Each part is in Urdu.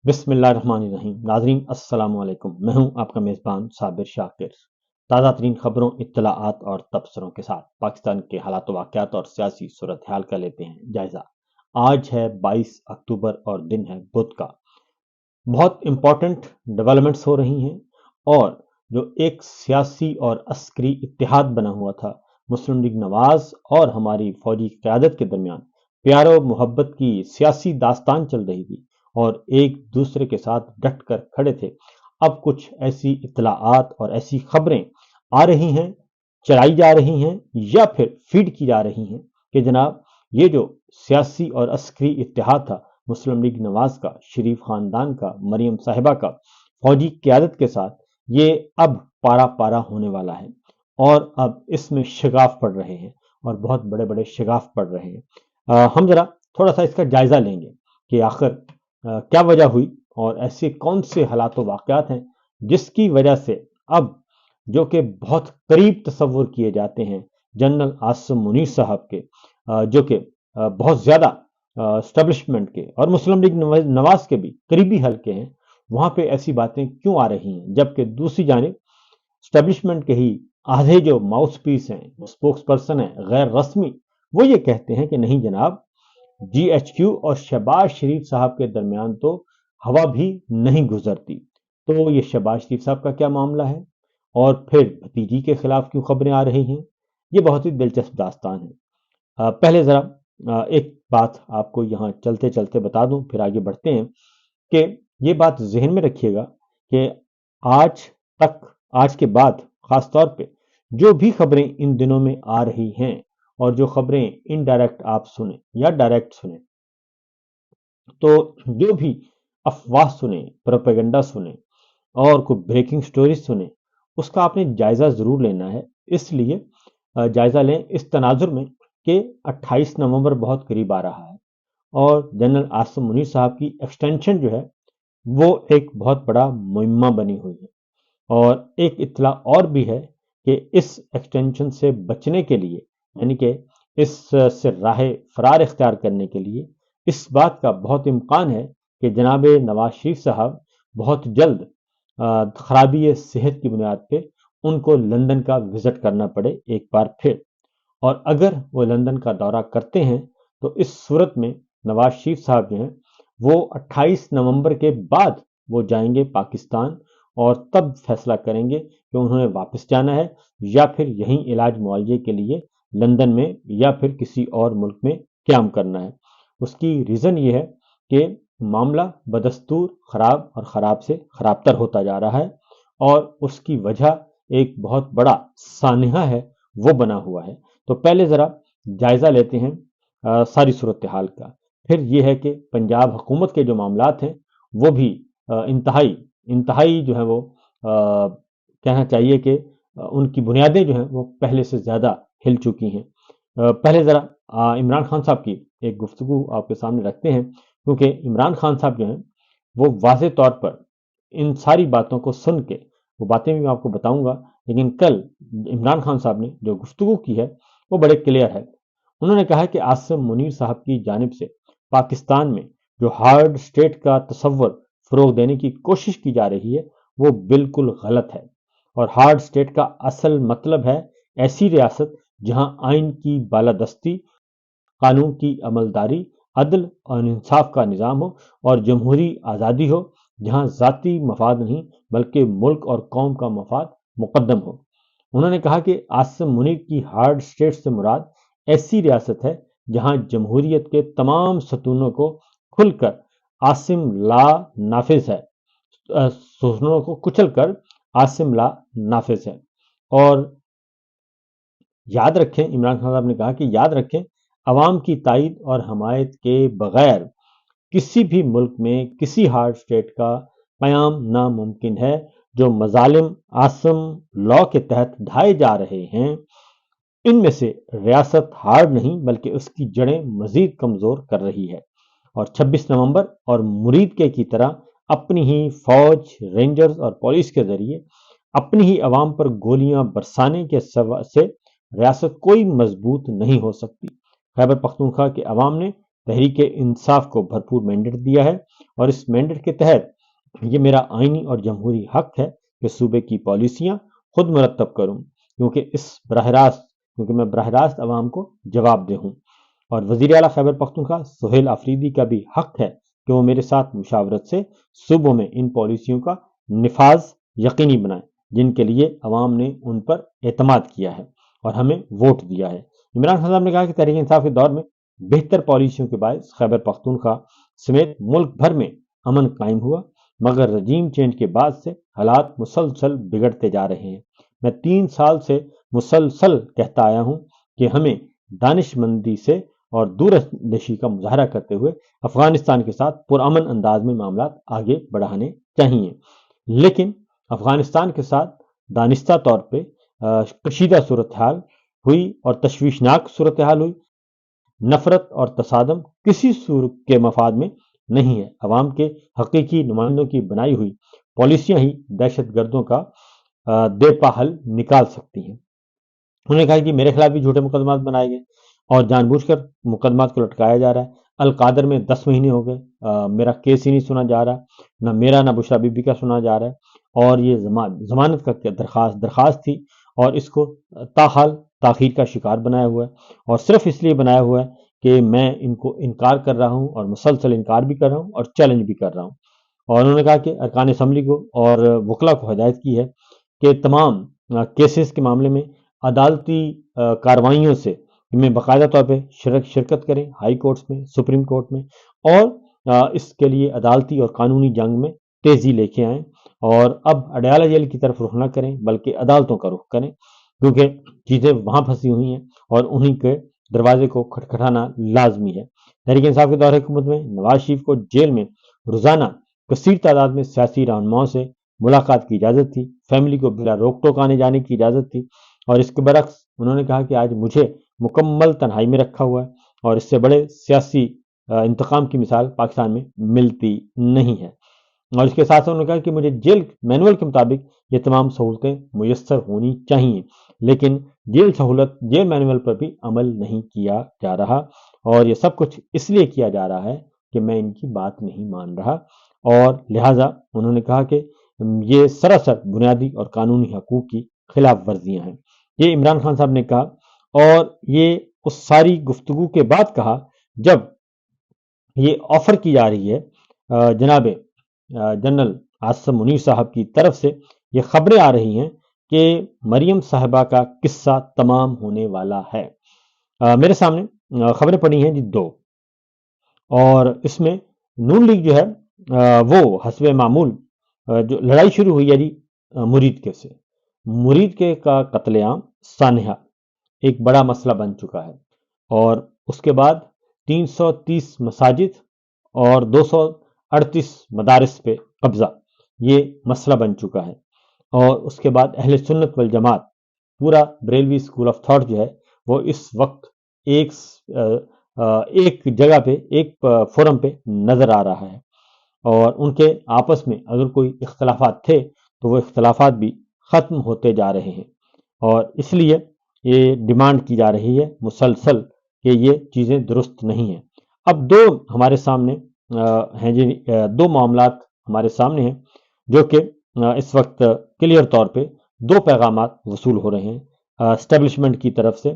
بسم اللہ الرحمن الرحیم۔ ناظرین السلام علیکم، میں ہوں آپ کا میزبان صابر شاکر۔ تازہ ترین خبروں، اطلاعات اور تبصروں کے ساتھ پاکستان کے حالات و واقعات اور سیاسی صورتحال کا لیتے ہیں جائزہ۔ آج ہے 22 اکتوبر اور دن ہے بدھ کا۔ بہت امپورٹنٹ ڈیولپمنٹس ہو رہی ہیں، اور جو ایک سیاسی اور عسکری اتحاد بنا ہوا تھا مسلم لیگ نواز اور ہماری فوجی قیادت کے درمیان، پیار و محبت کی سیاسی داستان چل رہی تھی اور ایک دوسرے کے ساتھ ڈٹ کر کھڑے تھے، اب کچھ ایسی اطلاعات اور ایسی خبریں آ رہی ہیں، چلائی جا رہی ہیں یا پھر فیڈ کی جا رہی ہیں کہ جناب یہ جو سیاسی اور عسکری اتحاد تھا مسلم لیگ نواز کا، شریف خاندان کا، مریم صاحبہ کا فوجی قیادت کے ساتھ، یہ اب پارا پارا ہونے والا ہے، اور اب اس میں شگاف پڑ رہے ہیں اور بہت بڑے بڑے شگاف پڑ رہے ہیں۔ ہم ذرا تھوڑا سا اس کا جائزہ لیں گے کہ آخر کیا وجہ ہوئی اور ایسے کون سے حالات و واقعات ہیں جس کی وجہ سے اب جو کہ بہت قریب تصور کیے جاتے ہیں جنرل عاصم منیر صاحب کے، جو کہ بہت زیادہ اسٹیبلشمنٹ کے اور مسلم لیگ نواز کے بھی قریبی حلقے ہیں، وہاں پہ ایسی باتیں کیوں آ رہی ہیں، جبکہ دوسری جانب اسٹیبلشمنٹ کے ہی آدھے جو ماؤس پیس ہیں، اسپوکس پرسن ہیں غیر رسمی، وہ یہ کہتے ہیں کہ نہیں جناب، جی ایچ کیو اور شہباز شریف صاحب کے درمیان تو ہوا بھی نہیں گزرتی۔ تو یہ شہباز شریف صاحب کا کیا معاملہ ہے، اور پھر بھتیجی کے خلاف کیوں خبریں آ رہی ہیں؟ یہ بہت ہی دلچسپ داستان ہے۔ پہلے ذرا ایک بات آپ کو یہاں چلتے چلتے بتا دوں، پھر آگے بڑھتے ہیں، کہ یہ بات ذہن میں رکھیے گا کہ آج تک، آج کے بعد خاص طور پہ جو بھی خبریں ان دنوں میں آ رہی ہیں، اور جو خبریں انڈائریکٹ آپ سنیں یا ڈائریکٹ سنیں، تو جو بھی افواہ سنیں، پروپیگنڈا سنیں اور کوئی بریکنگ سٹوریز سنیں، اس کا آپ نے جائزہ ضرور لینا ہے۔ اس لیے جائزہ لیں اس تناظر میں کہ 28 نومبر بہت قریب آ رہا ہے، اور جنرل عاصم منیر صاحب کی ایکسٹینشن جو ہے وہ ایک بہت بڑا مہمہ بنی ہوئی ہے، اور ایک اطلاع اور بھی ہے کہ اس ایکسٹینشن سے بچنے کے لیے، یعنی کہ اس سے راہ فرار اختیار کرنے کے لیے، اس بات کا بہت امکان ہے کہ جناب نواز شریف صاحب بہت جلد خرابی صحت کی بنیاد پہ ان کو لندن کا وزٹ کرنا پڑے ایک بار پھر، اور اگر وہ لندن کا دورہ کرتے ہیں تو اس صورت میں نواز شریف صاحب جو ہیں وہ 28 نومبر کے بعد وہ جائیں گے پاکستان، اور تب فیصلہ کریں گے کہ انہوں نے واپس جانا ہے یا پھر یہیں علاج معالجے کے لیے لندن میں یا پھر کسی اور ملک میں قیام کرنا ہے۔ اس کی ریزن یہ ہے کہ معاملہ بدستور خراب اور خراب سے خراب تر ہوتا جا رہا ہے، اور اس کی وجہ ایک بہت بڑا سانحہ ہے وہ بنا ہوا ہے۔ تو پہلے ذرا جائزہ لیتے ہیں ساری صورتحال کا، پھر یہ ہے کہ پنجاب حکومت کے جو معاملات ہیں وہ بھی انتہائی جو ہے وہ کہنا چاہیے کہ ان کی بنیادیں جو ہیں وہ پہلے سے زیادہ ہل چکی ہیں۔ پہلے ذرا عمران خان صاحب کی ایک گفتگو آپ کے سامنے رکھتے ہیں، کیونکہ عمران خان صاحب جو ہیں وہ واضح طور پر ان ساری باتوں کو سن کے، وہ باتیں بھی میں آپ کو بتاؤں گا، لیکن کل عمران خان صاحب نے جو گفتگو کی ہے وہ بڑے کلیئر ہے۔ انہوں نے کہا کہ عاصم منیر صاحب کی جانب سے پاکستان میں جو ہارڈ اسٹیٹ کا تصور فروغ دینے کی کوشش کی جا رہی ہے وہ بالکل غلط ہے، اور ہارڈ اسٹیٹ کا اصل مطلب ہے ایسی ریاست جہاں آئین کی بالادستی، قانون کی عملداری، عدل اور انصاف کا نظام ہو، اور جمہوری آزادی ہو، جہاں ذاتی مفاد نہیں بلکہ ملک اور قوم کا مفاد مقدم ہو۔ انہوں نے کہا کہ عاصم منیر کی ہارڈ اسٹیٹ سے مراد ایسی ریاست ہے جہاں جمہوریت کے تمام ستونوں کو کھل کر عاصم لا نافذ ہے، ستونوں کو کچل کر عاصم لا نافذ ہے۔ اور یاد رکھیں، عمران خان صاحب نے کہا کہ یاد رکھیں، عوام کی تائید اور حمایت کے بغیر کسی بھی ملک میں کسی ہارڈ اسٹیٹ کا قیام ناممکن ہے۔ جو مظالم عاصم لا کے تحت ڈھائے جا رہے ہیں، ان میں سے ریاست ہارڈ نہیں بلکہ اس کی جڑیں مزید کمزور کر رہی ہے، اور 26 نومبر اور مرید کے کی طرح اپنی ہی فوج، رینجرز اور پولیس کے ذریعے اپنی ہی عوام پر گولیاں برسانے کے سے ریاست کوئی مضبوط نہیں ہو سکتی۔ خیبر پختونخوا کے عوام نے تحریک انصاف کو بھرپور مینڈیٹ دیا ہے اور اس مینڈیٹ کے تحت یہ میرا آئینی اور جمہوری حق ہے کہ صوبے کی پالیسیاں خود مرتب کروں، کیونکہ میں براہ راست عوام کو جواب دہ ہوں۔ اور وزیر اعلیٰ خیبر پختونخوا سہیل آفریدی کا بھی حق ہے کہ وہ میرے ساتھ مشاورت سے صوبوں میں ان پالیسیوں کا نفاذ یقینی بنائیں جن کے لیے عوام نے ان پر اعتماد کیا ہے اور ہمیں ووٹ دیا ہے۔ عمران خان صاحب نے کہا کہ تحریک انصاف کے دور میں بہتر پالیسیوں کے باعث خیبر پختونخوا سمیت ملک بھر میں امن قائم ہوا، مگر رجیم چینج کے بعد سے حالات مسلسل بگڑتے جا رہے ہیں۔ میں 3 سال سے مسلسل کہتا آیا ہوں کہ ہمیں دانش مندی سے اور دوراندیشی کا مظاہرہ کرتے ہوئے افغانستان کے ساتھ پرامن انداز میں معاملات آگے بڑھانے چاہیے، لیکن افغانستان کے ساتھ دانستہ طور پہ کشیدہ صورتحال ہوئی اور تشویشناک صورتحال ہوئی۔ نفرت اور تصادم کسی صورت کے مفاد میں نہیں ہے۔ عوام کے حقیقی نمائندوں کی بنائی ہوئی پالیسیاں ہی دہشت گردوں کا دے پا حل نکال سکتی ہیں۔ انہوں نے کہا کہ میرے خلاف بھی جھوٹے مقدمات بنائے گئے اور جان بوجھ کر مقدمات کو لٹکایا جا رہا ہے۔ القادر میں 10 مہینے ہو گئے، میرا کیس ہی نہیں سنا جا رہا، نہ میرا نہ بشرا بی بی کا سنا جا رہا ہے، اور یہ ضمانت کا درخواست تھی اور اس کو تاحال تاخیر کا شکار بنایا ہوا ہے، اور صرف اس لیے بنایا ہوا ہے کہ میں ان کو انکار کر رہا ہوں اور مسلسل انکار بھی کر رہا ہوں اور چیلنج بھی کر رہا ہوں۔ اور انہوں نے کہا کہ ارکان اسمبلی کو اور وکلا کو ہدایت کی ہے کہ تمام کیسز کے معاملے میں عدالتی کاروائیوں سے میں باقاعدہ طور پہ شرکت کریں، ہائی کورٹس میں، سپریم کورٹ میں، اور اس کے لیے عدالتی اور قانونی جنگ میں تیزی لے کے آئیں اور اب اڈیالہ جیل کی طرف رخ نہ کریں بلکہ عدالتوں کا رخ کریں، کیونکہ چیزیں وہاں پھنسی ہوئی ہیں اور انہی کے دروازے کو کھٹکھٹانا لازمی ہے۔ تحریک انصاف کے دور حکومت میں نواز شریف کو جیل میں روزانہ کثیر تعداد میں سیاسی رہنماؤں سے ملاقات کی اجازت تھی، فیملی کو بلا روک ٹوک آنے جانے کی اجازت تھی، اور اس کے برعکس انہوں نے کہا کہ آج مجھے مکمل تنہائی میں رکھا ہوا ہے اور اس سے بڑے سیاسی انتقام کی مثال پاکستان میں ملتی نہیں ہے۔ اور اس کے ساتھ انہوں نے کہا کہ مجھے جیل مینول کے مطابق یہ تمام سہولتیں میسر ہونی چاہیے، لیکن جیل مینول پر بھی عمل نہیں کیا جا رہا، اور یہ سب کچھ اس لیے کیا جا رہا ہے کہ میں ان کی بات نہیں مان رہا، اور لہٰذا انہوں نے کہا کہ یہ سراسر بنیادی اور قانونی حقوق کی خلاف ورزیاں ہیں۔ یہ عمران خان صاحب نے کہا، اور یہ اس ساری گفتگو کے بعد کہا جب یہ آفر کی جا رہی ہے جناب جنرل عاصم منیر صاحب کی طرف سے، یہ خبریں آ رہی ہیں کہ مریم صاحبہ کا قصہ تمام ہونے والا ہے۔ میرے سامنے خبریں پڑی ہیں جی 2، اور اس میں نون لیگ جو ہے وہ حسب معمول جو لڑائی شروع ہوئی ہے جی مرید کے سے، مرید کے کا قتل عام سانحہ ایک بڑا مسئلہ بن چکا ہے، اور اس کے بعد 330 مساجد اور 238 مدارس پہ قبضہ، یہ مسئلہ بن چکا ہے، اور اس کے بعد اہل سنت والجماعت پورا بریلوی اسکول آف تھاٹ جو ہے وہ اس وقت ایک جگہ پہ ایک فورم پہ نظر آ رہا ہے، اور ان کے آپس میں اگر کوئی اختلافات تھے تو وہ اختلافات بھی ختم ہوتے جا رہے ہیں، اور اس لیے یہ ڈیمانڈ کی جا رہی ہے مسلسل کہ یہ چیزیں درست نہیں ہیں۔ اب دو ہمارے سامنے ہیں جی، 2 معاملات ہمارے سامنے ہیں جو کہ اس وقت کلیئر طور پہ 2 پیغامات وصول ہو رہے ہیں اسٹیبلشمنٹ کی طرف سے،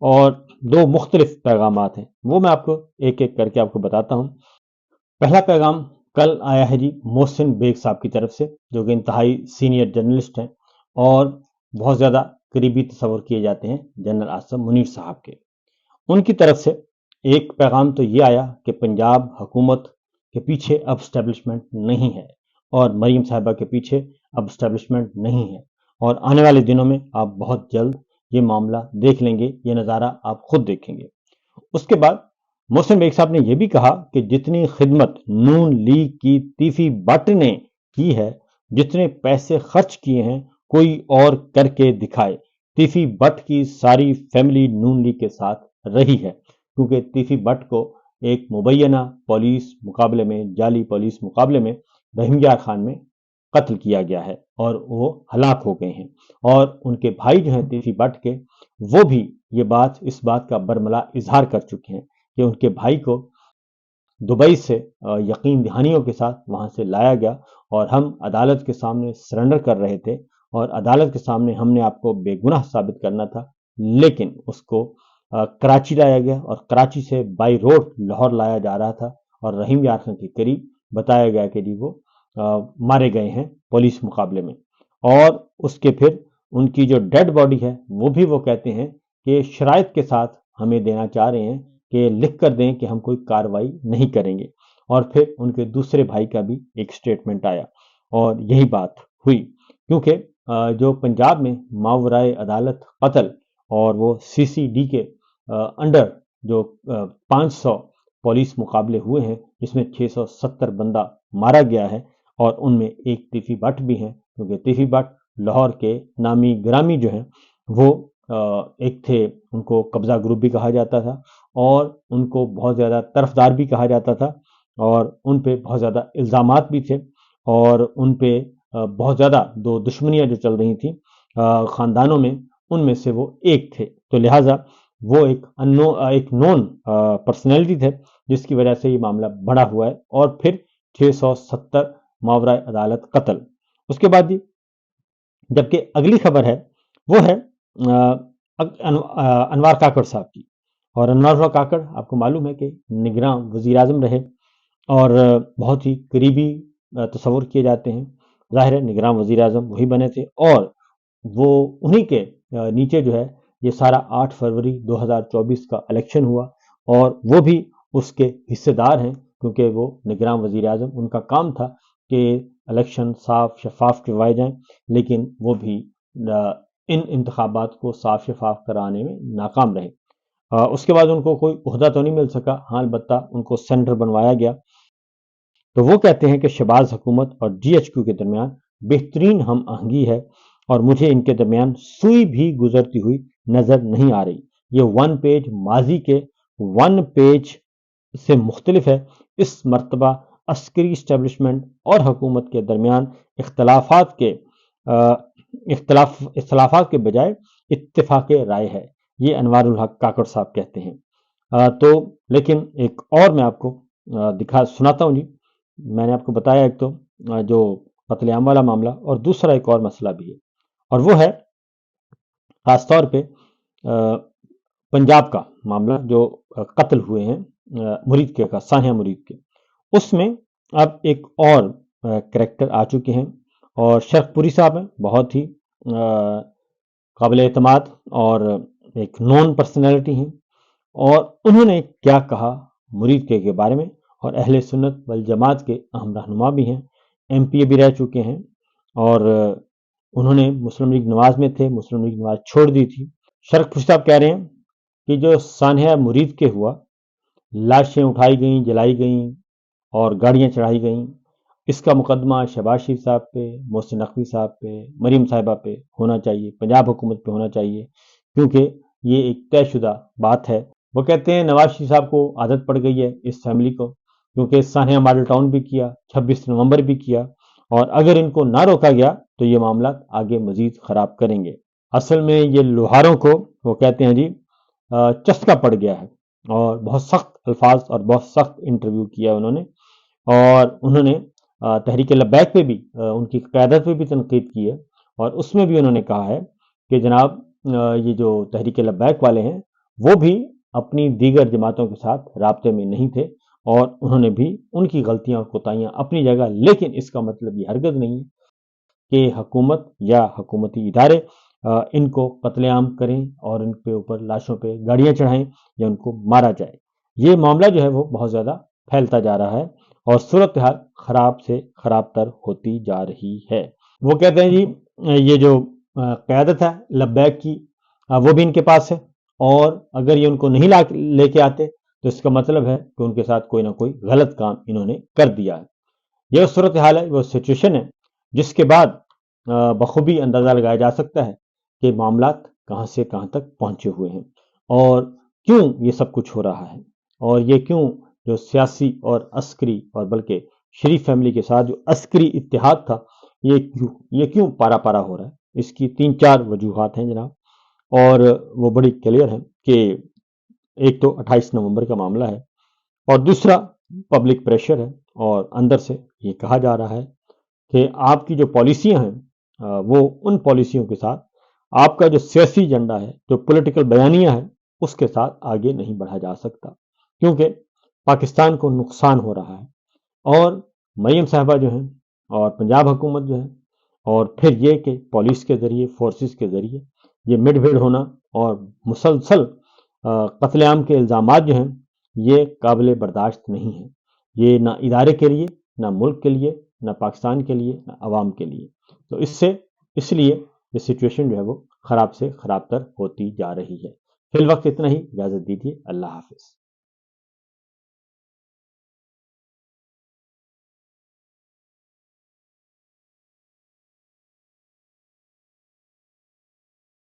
اور 2 مختلف پیغامات ہیں، وہ میں آپ کو ایک ایک کر کے آپ کو بتاتا ہوں۔ پہلا پیغام کل آیا ہے جی محسن بیگ صاحب کی طرف سے، جو کہ انتہائی سینئر جرنلسٹ ہیں اور بہت زیادہ قریبی تصور کیے جاتے ہیں جنرل عاصم منیر صاحب کے۔ ان کی طرف سے ایک پیغام تو یہ آیا کہ پنجاب حکومت کے پیچھے اب اسٹیبلشمنٹ نہیں ہے، اور مریم صاحبہ کے پیچھے اب اسٹیبلشمنٹ نہیں ہے، اور آنے والے دنوں میں آپ بہت جلد یہ معاملہ دیکھ لیں گے، یہ نظارہ آپ خود دیکھیں گے۔ اس کے بعد محسن بیگ صاحب نے یہ بھی کہا کہ جتنی خدمت نون لیگ کی تیفی بٹ نے کی ہے، جتنے پیسے خرچ کیے ہیں، کوئی اور کر کے دکھائے۔ تیفی بٹ کی ساری فیملی نون لیگ کے ساتھ رہی ہے، کیونکہ تیفی بٹ کو ایک مبینہ پولیس مقابلے میں، جعلی پولیس مقابلے میں رحیم یار خان میں قتل کیا گیا ہے، اور وہ ہلاک ہو گئے ہیں، اور ان کے بھائی جو ہیں تیفی بٹ کے، وہ بھی اس بات کا برملا اظہار کر چکے ہیں کہ ان کے بھائی کو دبئی سے یقین دہانیوں کے ساتھ وہاں سے لایا گیا اور ہم عدالت کے سامنے سرنڈر کر رہے تھے اور عدالت کے سامنے ہم نے آپ کو بے گناہ ثابت کرنا تھا، لیکن اس کو کراچی لایا گیا اور کراچی سے بائی روڈ لاہور لایا جا رہا تھا اور رحیم یار خان کے قریب بتایا گیا کہ جی وہ مارے گئے ہیں پولیس مقابلے میں، اور اس کے پھر ان کی جو ڈیڈ باڈی ہے وہ بھی وہ کہتے ہیں کہ شرائط کے ساتھ ہمیں دینا چاہ رہے ہیں کہ لکھ کر دیں کہ ہم کوئی کاروائی نہیں کریں گے، اور پھر ان کے دوسرے بھائی کا بھی ایک سٹیٹمنٹ آیا اور یہی بات ہوئی، کیونکہ جو پنجاب میں ماورائے عدالت قتل اور وہ سی سی ڈی کے انڈر جو 500 پولیس مقابلے ہوئے ہیں جس میں 670 بندہ مارا گیا ہے، اور ان میں ایک تیفی بٹ بھی ہیں، کیونکہ تیفی بٹ لاہور کے نامی گرامی جو ہیں وہ ایک تھے، ان کو قبضہ گروپ بھی کہا جاتا تھا اور ان کو بہت زیادہ طرفدار بھی کہا جاتا تھا اور ان پہ بہت زیادہ الزامات بھی تھے اور ان پہ بہت زیادہ دو دشمنیاں جو چل رہی تھیں خاندانوں میں، ان میں سے وہ ایک تھے، تو لہٰذا وہ ایک نون پرسنالٹی تھے جس کی وجہ سے یہ معاملہ بڑا ہوا ہے اور پھر 670 ماورائے عدالت قتل۔ اس کے بعد جبکہ اگلی خبر ہے وہ ہے انوار کاکڑ صاحب کی، اور انوار کاکڑ آپ کو معلوم ہے کہ نگراں وزیر اعظم رہے اور بہت ہی قریبی تصور کیے جاتے ہیں، ظاہر ہے نگراں وزیر اعظم وہی بنے تھے اور وہ انہی کے نیچے جو ہے یہ سارا 8 فروری 2024 کا الیکشن ہوا اور وہ بھی اس کے حصے دار ہیں، کیونکہ وہ نگراں وزیر اعظم، ان کا کام تھا کہ الیکشن صاف شفاف کروائے جائیں، لیکن وہ بھی ان انتخابات کو صاف شفاف کرانے میں ناکام رہے۔ اس کے بعد ان کو کوئی عہدہ تو نہیں مل سکا، ہاں البتہ ان کو سینٹر بنوایا گیا۔ تو وہ کہتے ہیں کہ شہباز حکومت اور جی ایچ کیو کے درمیان بہترین ہم آہنگی ہے اور مجھے ان کے درمیان سوئی بھی گزرتی ہوئی نظر نہیں آ رہی۔ یہ ون پیج ماضی کے ون پیج سے مختلف ہے، اس مرتبہ عسکری اسٹیبلشمنٹ اور حکومت کے درمیان اختلافات کے بجائے اتفاق رائے ہے، یہ انوار الحق کاکڑ صاحب کہتے ہیں۔ تو لیکن ایک اور میں آپ کو سناتا ہوں جی، میں نے آپ کو بتایا ایک تو جو قتل عام والا معاملہ اور دوسرا ایک اور مسئلہ بھی ہے، اور وہ ہے خاص طور پہ پنجاب کا معاملہ جو قتل ہوئے ہیں مرید کے کا سانحہ مرید کے، اس میں اب ایک اور کریکٹر آ چکے ہیں اور شرف پوری صاحب ہیں، بہت ہی قابل اعتماد اور ایک نون پرسنالٹی ہیں، اور انہوں نے کیا کہا مرید کے بارے میں، اور اہل سنت والجماعت کے اہم رہنما بھی ہیں، ایم پی اے بھی رہ چکے ہیں، اور انہوں نے مسلم لیگ نواز میں تھے، مسلم لیگ نواز چھوڑ دی تھی۔ شرف پوری صاحب کہہ رہے ہیں کہ جو سانحہ مرید کے ہوا، لاشیں اٹھائی گئیں، جلائی گئیں اور گاڑیاں چڑھائی گئیں، اس کا مقدمہ شہباز شریف صاحب پہ، محسن نقوی صاحب پہ، مریم صاحبہ پہ ہونا چاہیے، پنجاب حکومت پہ ہونا چاہیے، کیونکہ یہ ایک طے شدہ بات ہے۔ وہ کہتے ہیں نواز شریف صاحب کو عادت پڑ گئی ہے اس فیملی کو، کیونکہ سانحہ ماڈل ٹاؤن بھی کیا، 26 نومبر بھی کیا، اور اگر ان کو نہ روکا گیا تو یہ معاملات آگے مزید خراب کریں گے۔ اصل میں یہ لوہاروں کو وہ کہتے ہیں جی چسکا پڑ گیا ہے، اور بہت سخت الفاظ اور بہت سخت انٹرویو کیا انہوں نے، اور انہوں نے تحریک لبیک پہ بھی ان کی قیادت پہ بھی تنقید کی ہے، اور اس میں بھی انہوں نے کہا ہے کہ جناب یہ جو تحریک لبیک والے ہیں وہ بھی اپنی دیگر جماعتوں کے ساتھ رابطے میں نہیں تھے، اور انہوں نے بھی ان کی غلطیاں اور کوتاہیاں اپنی جگہ، لیکن اس کا مطلب یہ ہرگز نہیں ہے کہ حکومت یا حکومتی ادارے ان کو قتل عام کریں اور ان کے اوپر لاشوں پہ گاڑیاں چڑھائیں یا ان کو مارا جائے۔ یہ معاملہ جو ہے وہ بہت زیادہ پھیلتا جا رہا ہے اور صورتحال خراب سے خراب تر ہوتی جا رہی ہے۔ وہ کہتے ہیں جی یہ جو قیادت ہے لبیک کی وہ بھی ان کے پاس ہے، اور اگر یہ ان کو نہیں لے کے آتے تو اس کا مطلب ہے کہ ان کے ساتھ کوئی نہ کوئی غلط کام انہوں نے کر دیا ہے۔ یہ صورتحال ہے، وہ سچویشن ہے جس کے بعد بخوبی اندازہ لگایا جا سکتا ہے کہ معاملات کہاں سے کہاں تک پہنچے ہوئے ہیں اور کیوں یہ سب کچھ ہو رہا ہے، اور یہ کیوں جو سیاسی اور عسکری اور بلکہ شریف فیملی کے ساتھ جو عسکری اتحاد تھا یہ کیوں پارا پارا ہو رہا ہے۔ اس کی 3-4 وجوہات ہیں جناب، اور وہ بڑی کلیئر ہیں کہ ایک تو 28 نومبر کا معاملہ ہے، اور دوسرا پبلک پریشر ہے اور اندر سے یہ کہا جا رہا ہے کہ آپ کی جو پالیسیاں ہیں وہ ان پالیسیوں کے ساتھ آپ کا جو سیاسی ایجنڈا ہے، جو پولیٹیکل بیانیہ ہے، اس کے ساتھ آگے نہیں بڑھا جا سکتا، کیونکہ پاکستان کو نقصان ہو رہا ہے۔ اور مریم صاحبہ جو ہیں اور پنجاب حکومت جو ہے، اور پھر یہ کہ پولیس کے ذریعے، فورسز کے ذریعے یہ مڈ بھیڑ ہونا اور مسلسل قتل عام کے الزامات جو ہیں، یہ قابل برداشت نہیں ہیں، یہ نہ ادارے کے لیے، نہ ملک کے لیے، نہ پاکستان کے لیے، نہ عوام کے لیے۔ تو اس لیے یہ سچویشن جو ہے وہ خراب سے خراب تر ہوتی جا رہی ہے۔ فی الوقت اتنا ہی، اجازت دیجیے، اللہ حافظ۔